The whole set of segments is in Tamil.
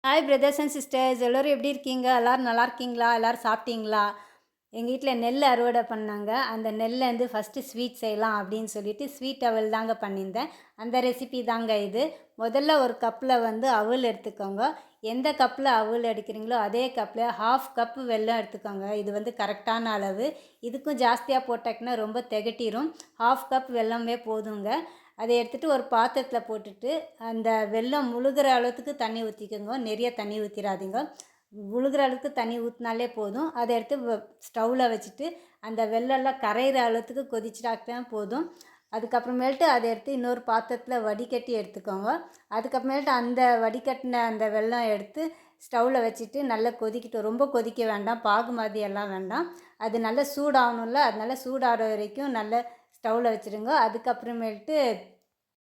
ஹாய் பிரதர்ஸ் அண்ட் சிஸ்டர்ஸ், எல்லோரும் எப்படி இருக்கீங்க? எல்லோரும் நல்லா இருக்கீங்களா? எல்லோரும் சாப்பிட்டீங்களா? எங்கள் வீட்டில் நெல் அறுவடை பண்ணாங்க. அந்த நெல்லேருந்து ஃபஸ்ட்டு ஸ்வீட் செய்யலாம் அப்படின்னு சொல்லிட்டு ஸ்வீட் அவல் தாங்க பண்ணியிருந்தேன். அந்த ரெசிபி தாங்க இது. முதல்ல ஒரு கப்பில் வந்து அவல் எடுத்துக்கோங்க. எந்த கப்பில் அவல் எடுக்கிறீங்களோ அதே கப்பில் 1/2 கப்பு வெல்லம் எடுத்துக்கோங்க. இது வந்து கரெக்டான அளவு. இதுக்கும் ஜாஸ்தியாக போட்டாக்குன்னா ரொம்ப திகட்டிரும். 1/2 கப் வெல்லமே போதுங்க. அதை எடுத்துகிட்டு ஒரு பாத்திரத்தில் போட்டுட்டு அந்த வெல்லம் முழுகிற அளவுக்கு தண்ணி ஊற்றிக்கோங்க. நிறைய தண்ணி ஊற்றிடாதீங்க. முழுகிற அளவுக்கு தண்ணி ஊற்றினாலே போதும். அதை எடுத்து ஸ்டவ்வில் வச்சுட்டு அந்த வெல்லம்லாம் கரையிற அளவுக்கு கொதிச்சிட்டாதான் போதும். அதுக்கப்புறமேல்ட்டு அதை எடுத்து இன்னொரு பாத்திரத்தில் வடிகட்டி எடுத்துக்கோங்க. அதுக்கப்புறமேல்ட்டு அந்த வடிகட்டின அந்த வெல்லம் எடுத்து ஸ்டவ்வில் வச்சுட்டு நல்லா கொதிக்கட்டும். ரொம்ப கொதிக்க வேண்டாம், பாகு மாதிரி எல்லாம் வேண்டாம். அது நல்லா சூடாகணும்ல, அதனால சூடாகிற வரைக்கும் நல்லா ஸ்டவ்வில் வச்சுடுங்க. அதுக்கப்புறமேல்ட்டு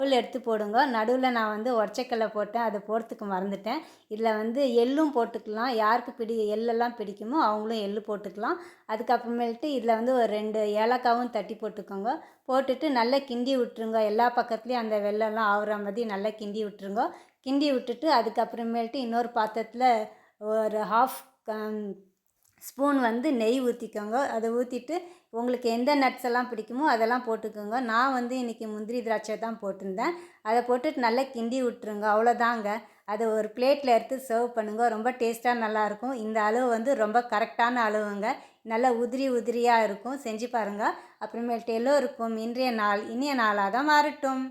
அவல் எடுத்து போடுங்க. நடுவில் நான் வந்து உடச்சக்கல்ல போட்டேன், அதை போடுறதுக்கு மறந்துட்டேன். இதில் வந்து எள்ளும் போட்டுக்கலாம். யாருக்கு எள்ளெல்லாம் பிடிக்குமோ அவங்களும் எள் போட்டுக்கலாம். அதுக்கப்புறமேல்ட்டு இதில் வந்து ஒரு 2 ஏலக்காவும் தட்டி போட்டுக்கோங்க. போட்டுட்டு நல்லா கிண்டி விட்டுருங்க. எல்லா பக்கத்துலேயும் அந்த வெல்லம்லாம் ஆகுற மாதிரி நல்லா கிண்டி விட்டுருங்க. கிண்டி விட்டுட்டு அதுக்கப்புறமேல்ட்டு இன்னொரு பாத்திரத்தில் ஒரு 1/2 ஸ்பூன் வந்து நெய் ஊற்றிக்கோங்க. அதை ஊற்றிட்டு உங்களுக்கு எந்த நட்ஸ் எல்லாம் பிடிக்குமோ அதெல்லாம் போட்டுக்கோங்க. நான் வந்து இன்றைக்கி முந்திரி திராட்சை தான் போட்டிருந்தேன். அதை போட்டுட்டு நல்லா கிண்டி விட்டுருங்க. அவ்வளோதாங்க. அதை ஒரு பிளேட்டில் எடுத்து சர்வ் பண்ணுங்கள். ரொம்ப டேஸ்ட்டாக நல்லாயிருக்கும். இந்த அளவு வந்து ரொம்ப கரெக்டான அளவுங்க. நல்லா உதிரி உதிரியாக இருக்கும். செஞ்சு பாருங்கள். அப்புறமேல்ட்டு எல்லோருக்கும் இன்றைய நாள் இனிய நாளாக தான் மாறட்டும்.